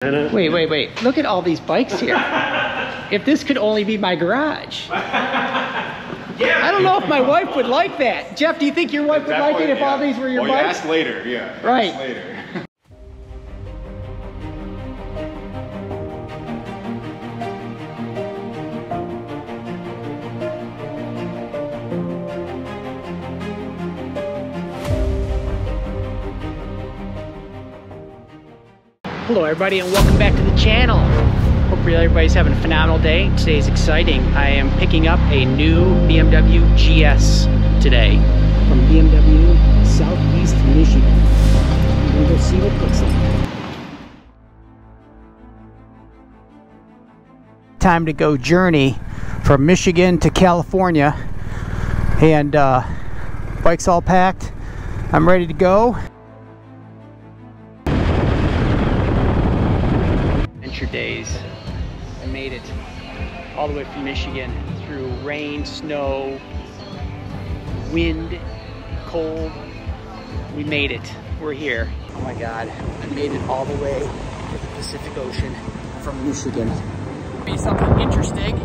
Wait. Look at all these bikes here. If this could only be my garage. Yeah. I don't know if my wife would like that. Jeff, do you think your wife would like it if all these were your bikes? Well, you ask later, yeah. Right. Ask later. Hello everybody and welcome back to the channel. Hopefully everybody's having a phenomenal day. Today's exciting. I am picking up a new BMW GS today from BMW Southeast Michigan. I'm gonna go see what it looks like. Time to go journey from Michigan to California, and bike's all packed. I'm ready to go. Days. I made it all the way from Michigan through rain, snow, wind, cold. We made it. We're here. Oh my God, I made it all the way to the Pacific Ocean from Michigan. Be something interesting.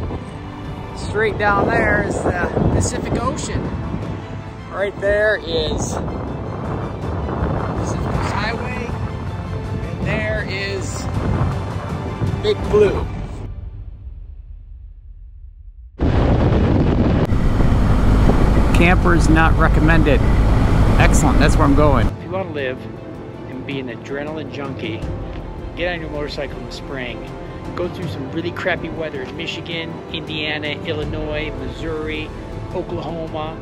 Straight down there is the Pacific Ocean. Right there is Pacific Coast Highway, and there is Big Blue. Campers not recommended. Excellent, that's where I'm going. If you want to live and be an adrenaline junkie, get on your motorcycle in the spring. Go through some really crappy weather in Michigan, Indiana, Illinois, Missouri, Oklahoma.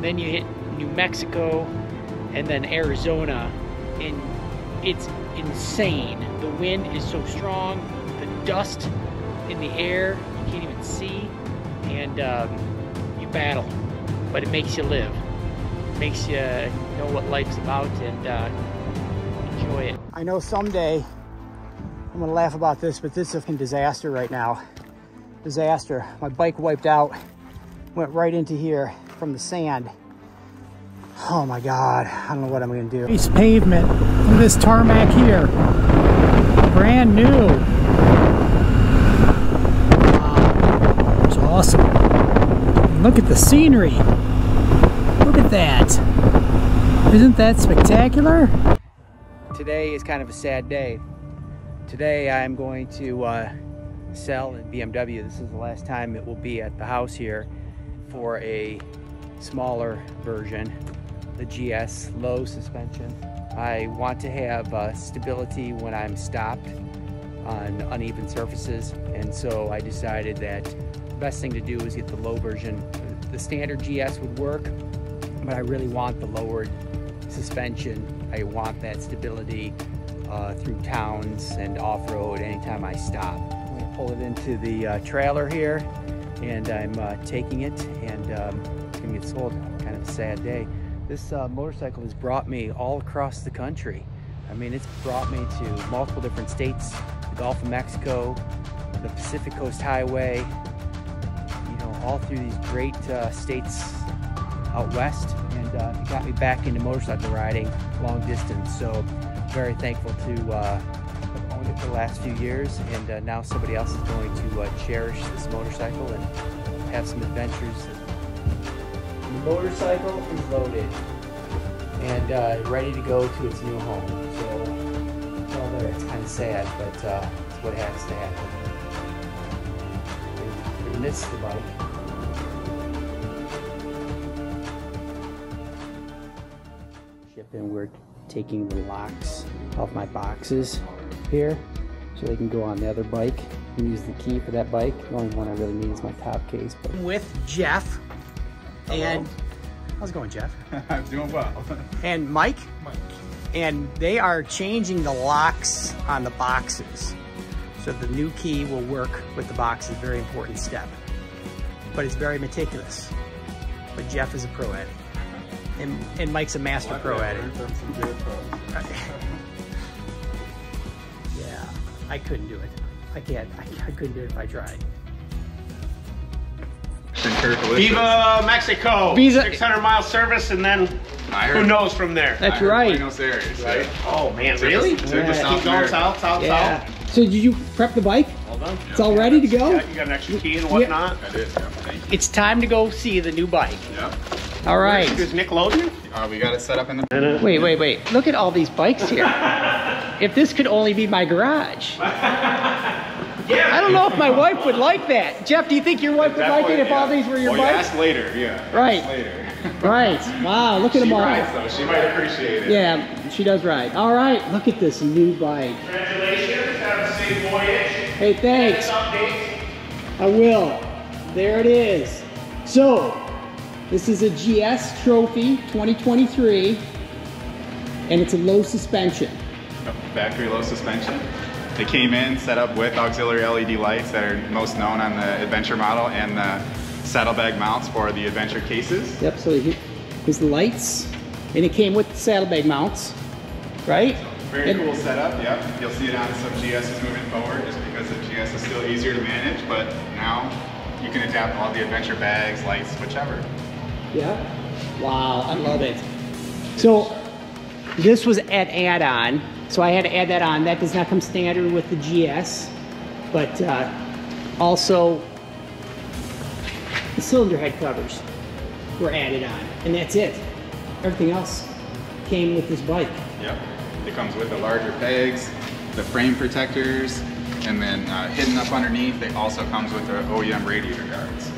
Then you hit New Mexico and then Arizona. And it's insane. The wind is so strong. Dust in the air, you can't even see, and you battle, but it makes you live. It makes you know what life's about and enjoy it. I know someday I'm gonna laugh about this, but this is a disaster right now. Disaster. My bike wiped out, went right into here from the sand. Oh my God, I don't know what I'm gonna do. Nice pavement. Look at this tarmac here. Brand new. Awesome. And look at the scenery. Look at that. Isn't that spectacular? Today is kind of a sad day. Today I'm going to sell a BMW. This is the last time it will be at the house here for a smaller version, the GS low suspension. I want to have stability when I'm stopped on uneven surfaces, and so I decided that the best thing to do is get the low version. The standard GS would work, but I really want the lowered suspension. I want that stability through towns and off-road anytime I stop. I'm going to pull it into the trailer here, and I'm taking it, and it's going to get sold. Kind of a sad day. This motorcycle has brought me all across the country. I mean, it's brought me to multiple different states, the Gulf of Mexico, the Pacific Coast Highway, all through these great states out west, and it got me back into motorcycle riding long distance. So very thankful to have owned it for the last few years, and now somebody else is going to cherish this motorcycle and have some adventures. The motorcycle is loaded and ready to go to its new home. So well, there, it's kind of sad, but it's what has to happen. We missed the bike. And we're taking the locks off my boxes here so they can go on the other bike and use the key for that bike. The only one I really need is my top case. But I'm with Jeff. Hello. And how's it going, Jeff? I'm doing well. And Mike. And they are changing the locks on the boxes so the new key will work with the boxes. Very important step, but it's very meticulous. But Jeff is a pro at it. And Mike's a master pro at it. Yeah, I couldn't do it. I couldn't do it if I tried. Viva Mexico! Visa 600-mile service, and then who knows from there? That's right. Buenos Aires, right? Oh man, really? South Keep going south. So did you prep the bike? All done. It's all ready to go? Yeah, you got an extra key and whatnot? I did, yeah. Thank you. It's time to go see the new bike. Yep. All right. Is Nick loading? We got it set up in the... Wait. Look at all these bikes here. If this could only be my garage. Yeah. I don't know if my wife would like that. Jeff, do you think your wife would like it if all these were your well, bikes? You ask later, yeah. Right. Ask later. Right. Wow, look at them all. She rides though, she might appreciate it. Yeah, she does ride. All right, look at this new bike. Congratulations. Have a safe voyage. Hey, thanks. Updates. I will. There it is. So, this is a GS Trophy 2023, and it's a low suspension. Factory low suspension. They came in set up with auxiliary LED lights that are most known on the Adventure model, and the saddlebag mounts for the Adventure cases. Yep, so here's the lights, and it came with the saddlebag mounts, right? Very cool setup, yep. You'll see it on some GSs moving forward just because the GS is still easier to manage, but now you can adapt all the Adventure bags, lights, whichever. Yeah. Wow, I love it. So this was an add-on, so I had to add that on. That does not come standard with the GS, but also the cylinder head covers were added on, and that's it. Everything else came with this bike. Yep. It comes with the larger pegs, the frame protectors, and then hidden up underneath, it also comes with the OEM radiator guards.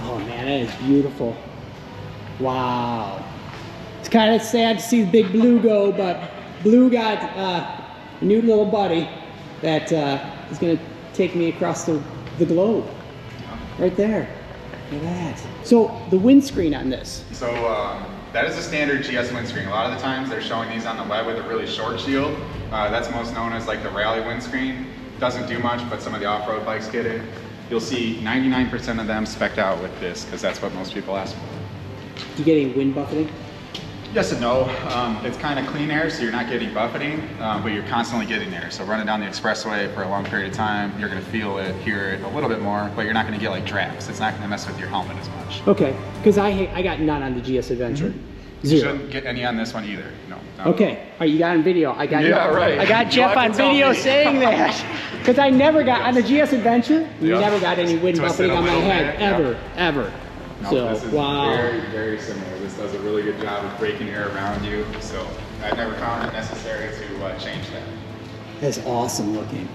Oh man, that is beautiful. Wow. It's kind of sad to see Big Blue go, but Blue got a new little buddy that is going to take me across the globe. Right there. Look at that. So the windscreen on this. So that is a standard GS windscreen. A lot of the times they're showing these on the web with a really short shield. That's most known as like the rally windscreen. Doesn't do much, but some of the off-road bikes get it. You'll see 99% of them spec'd out with this because that's what most people ask for. Do you get any wind buffeting? Yes and no. It's kind of clean air, so you're not getting buffeting, but you're constantly getting air. So running down the expressway for a long period of time, you're going to feel it, hear it a little bit more, but you're not going to get like drafts. It's not going to mess with your helmet as much. Okay, because I got none on the GS Adventure. Mm-hmm. You shouldn't get any on this one either. No. Okay, all right, you got on video. I got right. I got Jeff on video saying that because I never got on the GS Adventure. You never got any wind buffeting on my head ever. No, so this is wow. very similar. This does a really good job of breaking air around you. So I've never found it necessary to change that. That's awesome looking.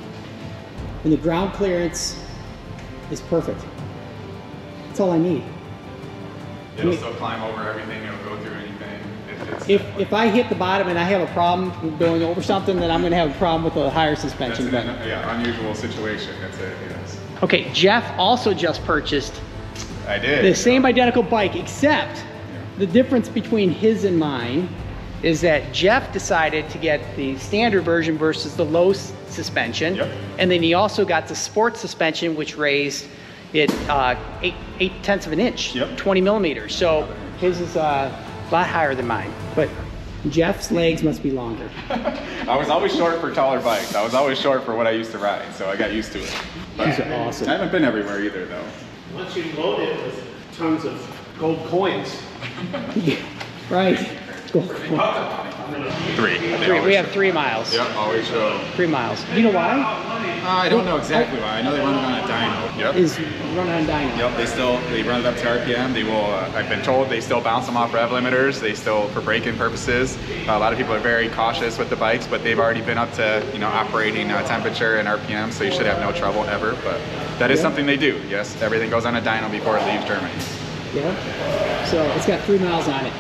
And the ground clearance is perfect. That's all I need. It'll still climb over everything. It'll go through anything. If I hit the bottom and I have a problem going over something, then I'm going to have a problem with a higher suspension. That's an unusual situation. That's it. Yes. Okay, Jeff also just purchased. I did. The same identical bike, except the difference between his and mine is that Jeff decided to get the standard version versus the low suspension. Yep. And then he also got the sport suspension, which raised it 8/10 of an inch, 20 millimeters. So his is a lot higher than mine. But Jeff's legs must be longer. I was always short for taller bikes. I was always short for what I used to ride, so I got used to it. But these are awesome. I haven't been everywhere either, though. Once you load it with tons of gold coins. Yeah, right. Gold coins. Three. We have 3 miles. Yep, always show. 3 miles. Do you know why? I don't know exactly why. I know they run it on a dyno. Yep. Is run on dyno. Yep. They run it up to RPM. They will. I've been told they still bounce them off rev limiters. They still, for braking purposes. A lot of people are very cautious with the bikes, but they've already been up to operating temperature and RPM, so you should have no trouble ever. But that is something they do. Yes, everything goes on a dyno before it leaves Germany. Yeah. So it's got 3 miles on it.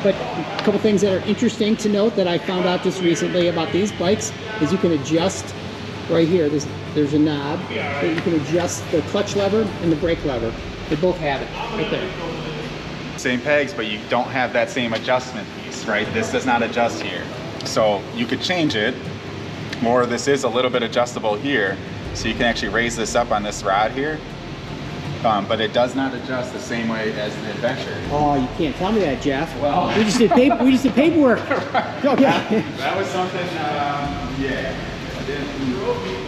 But a couple things that are interesting to note that I found out just recently about these bikes is you can adjust right here. There's a knob that you can adjust the clutch lever and the brake lever. They both have it right there. Same pegs, but you don't have that same adjustment piece, right? This does not adjust here. So you could change it, or this is a little bit adjustable here. So you can actually raise this up on this rod here. But it does not adjust the same way as the Adventure. Oh, you can't tell me that, Jeff. Well, we just did paperwork. Okay. That was something. I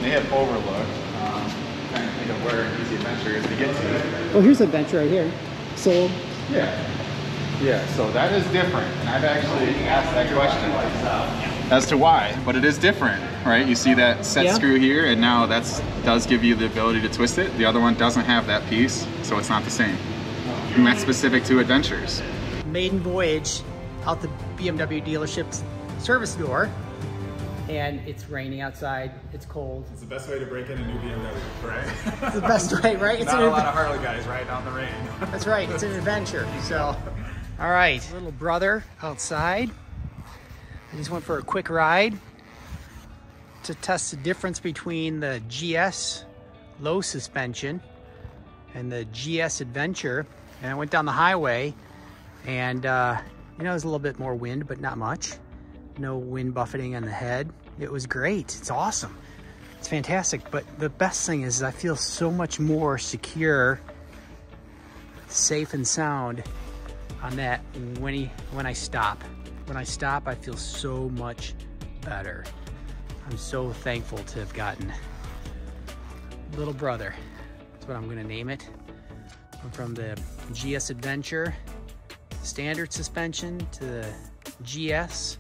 may have overlooked. Trying to think of where an easy Adventure is to get to. Well, here's Adventure right here. Sold. Yeah. Yeah, so that is different, and I've actually asked that question as to why, but it is different, right? You see that set screw here, and now that does give you the ability to twist it. The other one doesn't have that piece, so it's not the same. And that's specific to Adventures. Maiden voyage out the BMW dealership's service door, and it's raining outside, it's cold. It's the best way to break in a new BMW, right? It's the best way, right? It's not a lot of Harley guys riding out in the rain. That's right, it's an adventure. So, all right, little brother outside. I just went for a quick ride to test the difference between the GS low suspension and the GS Adventure. And I went down the highway, and you know, there's a little bit more wind, but not much. No wind buffeting on the head. It was great. It's awesome. It's fantastic. But the best thing is I feel so much more secure, safe and sound on that when I stop. When I stop, I feel so much better. I'm so thankful to have gotten little brother. That's what I'm gonna name it. From the GS Adventure standard suspension to the GS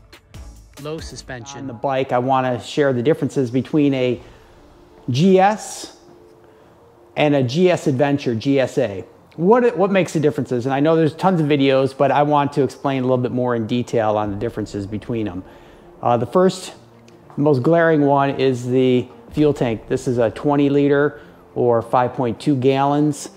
low suspension. On the bike, I want to share the differences between a GS and a GS Adventure GSA. What makes the differences? And I know there's tons of videos, but I want to explain a little bit more in detail on the differences between them. The first, most glaring one is the fuel tank. This is a 20 liter or 5.2 gallons.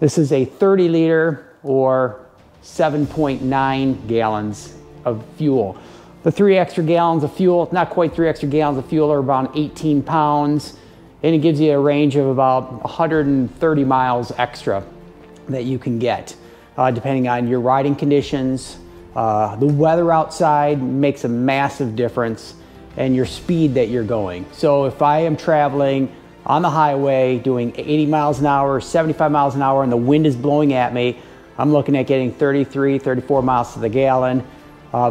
This is a 30 liter or 7.9 gallons of fuel. The 3 extra gallons of fuel, not quite 3 extra gallons of fuel, are about 18 pounds, and it gives you a range of about 130 miles extra that you can get, depending on your riding conditions. The weather outside makes a massive difference, and your speed that you're going. So if I am traveling on the highway doing 80 miles an hour, 75 miles an hour, and the wind is blowing at me, I'm looking at getting 33, 34 miles to the gallon,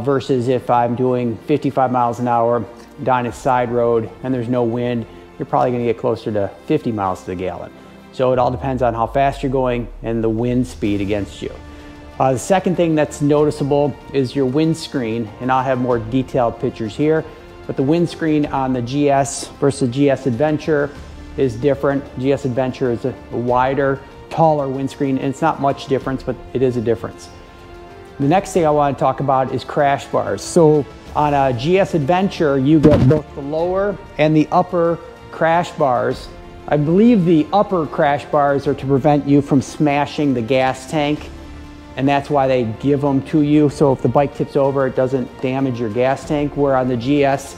versus if I'm doing 55 miles an hour down a side road and there's no wind, you're probably gonna get closer to 50 miles to the gallon. So it all depends on how fast you're going and the wind speed against you. The second thing that's noticeable is your windscreen, and I'll have more detailed pictures here, but the windscreen on the GS versus GS Adventure is different. GS Adventure is a wider, taller windscreen, and it's not much difference, but it is a difference. The next thing I want to talk about is crash bars. So on a GS Adventure, you get both the lower and the upper crash bars. I believe the upper crash bars are to prevent you from smashing the gas tank, and that's why they give them to you. So if the bike tips over, it doesn't damage your gas tank. Where on the GS,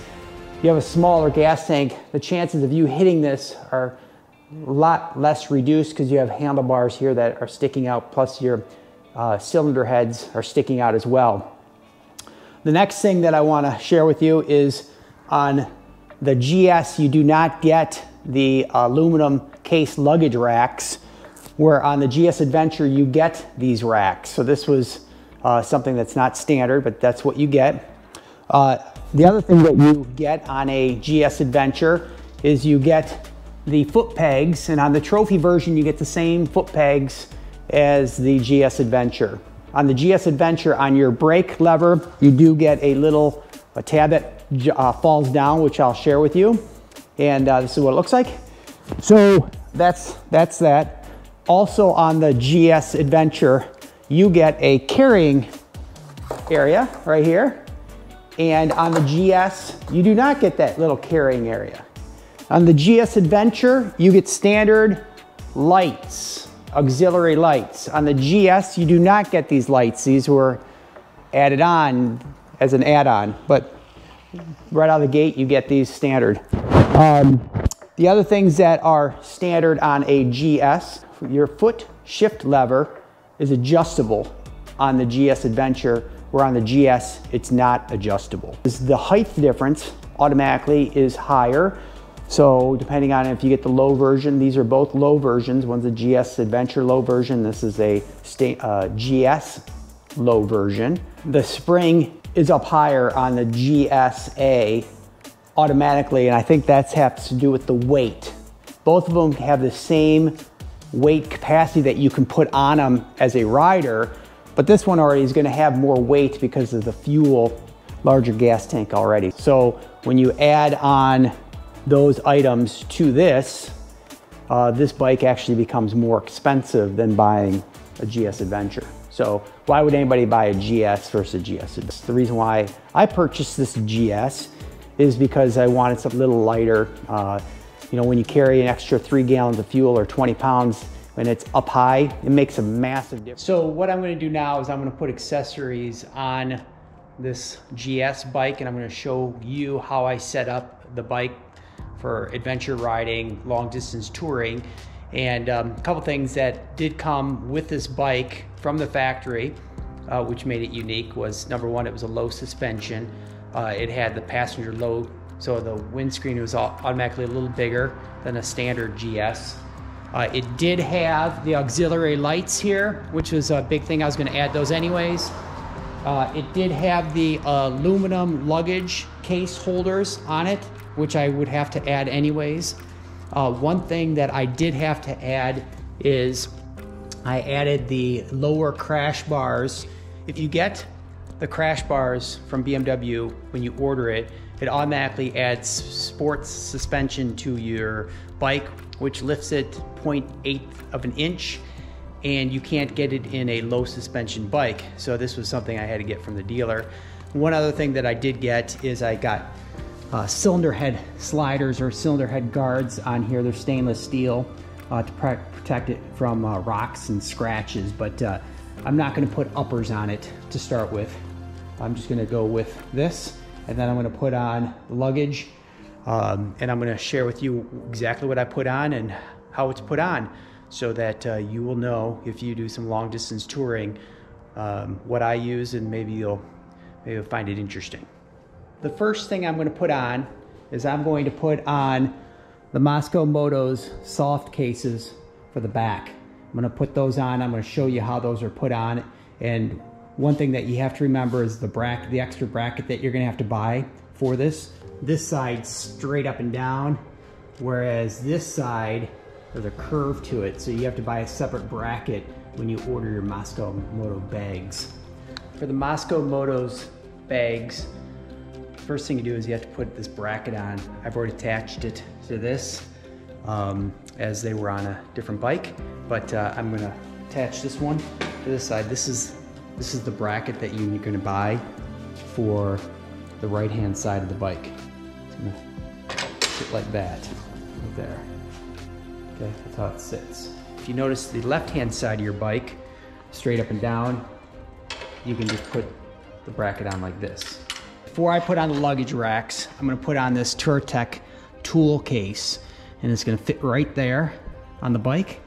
you have a smaller gas tank, the chances of you hitting this are a lot less reduced because you have handlebars here that are sticking out, plus your cylinder heads are sticking out as well. The next thing that I want to share with you is on the GS, you do not get the aluminum case luggage racks, where on the GS Adventure you get these racks. So this was something that's not standard, but that's what you get. The other thing that you get on a GS Adventure is you get the foot pegs, and on the trophy version you get the same foot pegs as the GS Adventure. On the GS Adventure, on your brake lever, you do get a tab that falls down, which I'll share with you. And this is what it looks like. So that's that. Also on the GS Adventure, you get a carrying area right here. And on the GS, you do not get that little carrying area. On the GS Adventure, you get standard lights, auxiliary lights. On the GS, you do not get these lights. These were added on as an add-on, but right out of the gate, you get these standard. The other things that are standard on a GS, your foot shift lever is adjustable on the GS Adventure, where on the GS, it's not adjustable. The height difference automatically is higher. So depending on if you get the low version, these are both low versions. One's a GS Adventure low version. This is a GS low version. The spring is up higher on the GSA automatically, and I think that has to do with the weight. Both of them have the same weight capacity that you can put on them as a rider, But this one already is going to have more weight because of the fuel, larger gas tank already. So when you add on those items to this, this bike actually becomes more expensive than buying a GS Adventure. So why would anybody buy a GS versus a GS Adventure? The reason why I purchased this GS is because I wanted something a little lighter. You know, when you carry an extra 3 gallons of fuel or 20 pounds when it's up high, it makes a massive difference. So what I'm gonna do now is I'm gonna put accessories on this GS bike, and I'm gonna show you how I set up the bike for adventure riding, long distance touring. And a couple things that did come with this bike from the factory, which made it unique, was number one, it was a low suspension. It had the passenger low, so the windscreen was automatically a little bigger than a standard GS. It did have the auxiliary lights here, which was a big thing. I was going to add those anyways. It did have the aluminum luggage case holders on it, which I would have to add anyways. One thing that I did have to add is I added the lower crash bars. If you get the crash bars from BMW when you order it, it automatically adds sports suspension to your bike, which lifts it 0.8 of an inch, and you can't get it in a low suspension bike. So this was something I had to get from the dealer. One other thing that I did get is I got cylinder head sliders or cylinder head guards on here. They're stainless steel to protect it from rocks and scratches, but I'm not going to put uppers on it to start with. I'm just going to go with this, and then I'm going to put on the luggage, and I'm going to share with you exactly what I put on and how it's put on, so that you will know if you do some long distance touring what I use, and maybe you'll find it interesting. The first thing I'm going to put on is I'm going to put on the Moscow Motos soft cases for the back. I'm going to put those on. I'm going to show you how those are put on. And one thing that you have to remember is the bracket, the extra bracket that you're going to have to buy for this. This side's straight up and down, whereas this side, there's a curve to it. So you have to buy a separate bracket when you order your Moscow Moto bags. For the Moscow Motos bags, first thing you do is you have to put this bracket on. I've already attached it to this as they were on a different bike, but I'm gonna attach this one to this side. This is the bracket that you're gonna buy for the right-hand side of the bike. It's gonna sit like that, right there. Okay, that's how it sits. If you notice the left-hand side of your bike, straight up and down, you can just put the bracket on like this. Before I put on the luggage racks, I'm going to put on this Touratech tool case, and it's going to fit right there on the bike,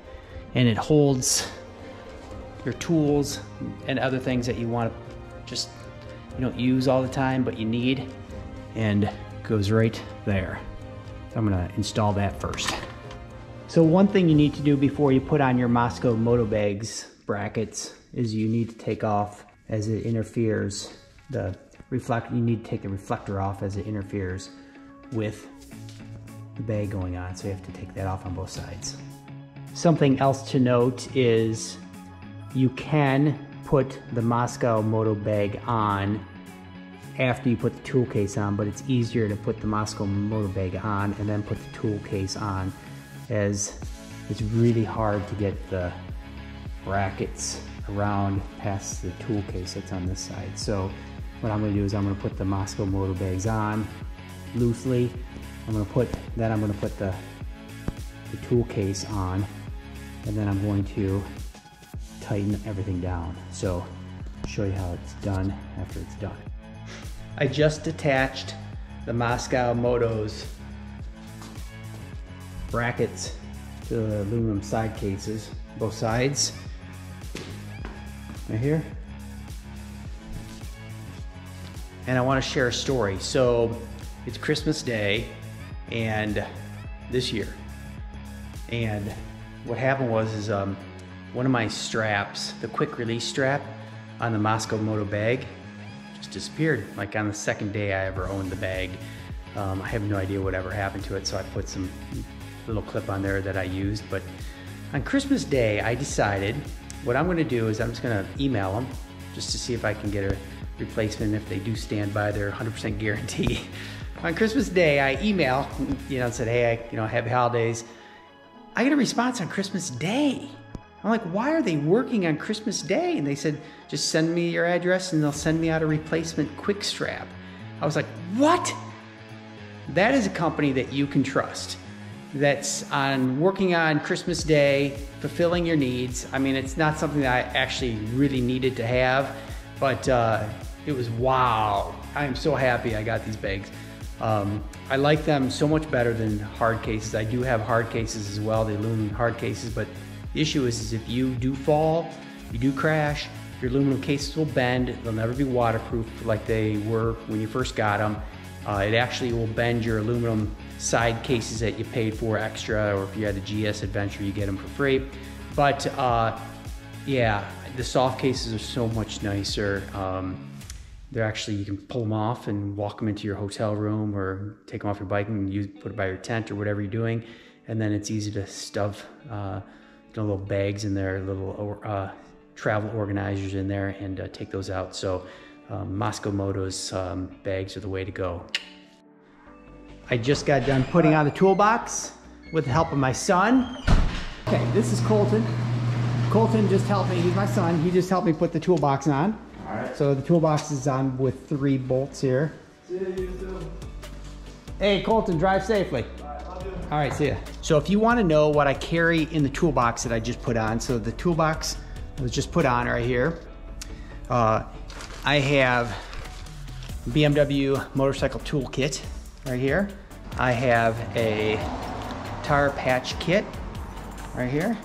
and it holds your tools and other things that you want to just, you don't use all the time but you need, and it goes right there. So I'm going to install that first. So one thing you need to do before you put on your Moscow Moto bags brackets is you need to take off, as it interferes, you need to take the reflector off as it interferes with the bag going on, so you have to take that off on both sides. Something else to note is you can put the Moscow Moto bag on after you put the tool case on, but it's easier to put the Moscow Moto bag on and then put the tool case on, as it's really hard to get the brackets around past the tool case that's on this side. So what I'm going to do is I'm going to put the Moscow Moto bags on loosely. I'm going to put the tool case on, and then I'm going to tighten everything down. So I'll show you how it's done after it's done. I just attached the Moscow Moto's brackets to the aluminum side cases, both sides, right here. And I want to share a story. So it's Christmas Day and this year, and what happened was one of my straps, the quick release strap on the Moscow Moto bag, just disappeared. Like on the second day I ever owned the bag. I have no idea whatever happened to it, so I put some little clip on there that I used. But on Christmas Day I decided what I'm gonna do is I'm just gonna email them just to see if I can get a replacement if they do stand by their 100% guarantee. On Christmas Day, I emailed, and said, hey, happy holidays. I get a response on Christmas Day. I'm like, why are they working on Christmas Day? And they said, just send me your address and they'll send me out a replacement quick strap. I was like, what? That is a company that you can trust. That's working on Christmas Day, fulfilling your needs. I mean, it's not something that I actually really needed to have, but it was wow. I am so happy I got these bags. I like them so much better than hard cases. I do have hard cases as well, the aluminum hard cases, but the issue is if you do fall, you do crash, your aluminum cases will bend. They'll never be waterproof like they were when you first got them. It actually will bend your aluminum side cases that you paid for extra, or if you had the GS Adventure, you get them for free. But yeah, the soft cases are so much nicer. They're actually, you can pull them off and walk them into your hotel room or take them off your bike and put it by your tent or whatever you're doing. And then it's easy to stuff little bags in there, little travel organizers in there, and take those out. So Moscow Moto's bags are the way to go. I just got done putting on the toolbox with the help of my son. Okay, this is Colton. Colton just helped me, he's my son, he just helped me put the toolbox on. All right. So the toolbox is on with 3 bolts here. See you too. Hey Colton, drive safely. All right, see ya. So if you want to know what I carry in the toolbox that I just put on, so the toolbox was just put on right here. I have BMW motorcycle toolkit right here. I have a tire patch kit right here.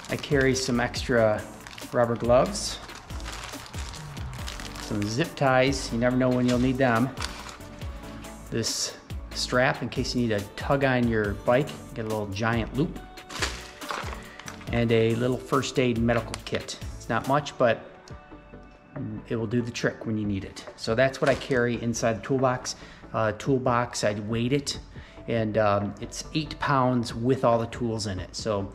I carry some extra rubber gloves, some zip ties, you never know when you'll need them. This strap in case you need to tug on your bike, get a little giant loop, and a little first aid medical kit. It's not much, but it will do the trick when you need it. So that's what I carry inside the toolbox. Toolbox, I weighed it, and it's 8 pounds with all the tools in it. So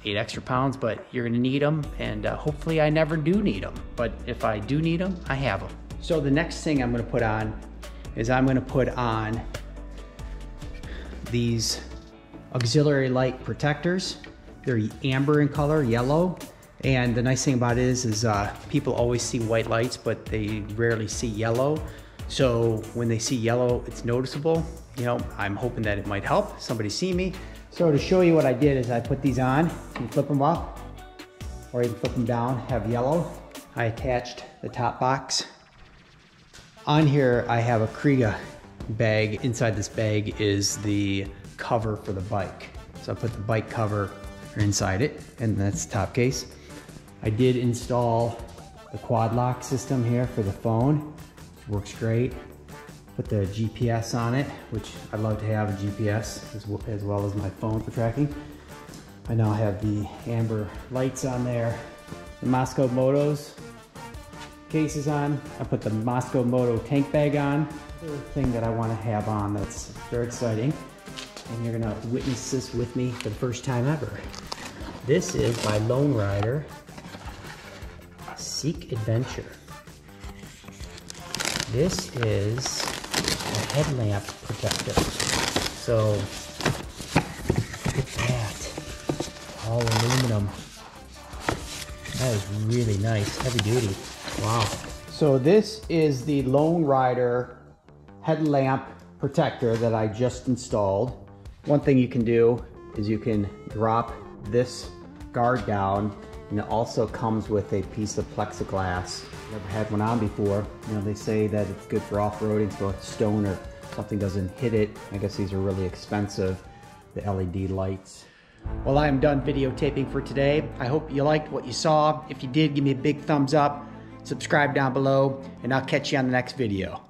8 extra pounds, but you're gonna need them, and hopefully I never do need them. But if I do need them, I have them. So the next thing I'm gonna put on is I'm gonna put on these auxiliary light protectors. They're amber in color, yellow. And the nice thing about it is people always see white lights, but they rarely see yellow. So when they see yellow, it's noticeable. I'm hoping that it might help somebody see me. So to show you what I did is I put these on, you can flip them up, or you can flip them down, have yellow. I attached the top box. On here, I have a Kriega bag. Inside this bag is the cover for the bike. So I put the bike cover inside it, and that's the top case. I did install the quad lock system here for the phone. Works great. Put the GPS on it, which I love to have a GPS as well as my phone for tracking. I now have the amber lights on there. The Moscow Motos cases on. I put the Moscow Moto tank bag on. The other thing that I want to have on that's very exciting, and you're gonna witness this with me for the first time ever. This is my Lone Rider Seek Adventure. This is a headlamp protector. So look at that, all aluminum. That is really nice, heavy duty. Wow. So this is the Lone Rider headlamp protector that I just installed. One thing you can do is you can drop this guard down, and it also comes with a piece of plexiglass. Never had one on before. They say that it's good for off-roading, so if a stone or something doesn't hit it. I guess these are really expensive, the LED lights. Well, I am done videotaping for today. I hope you liked what you saw. If you did, give me a big thumbs up. Subscribe down below, and I'll catch you on the next video.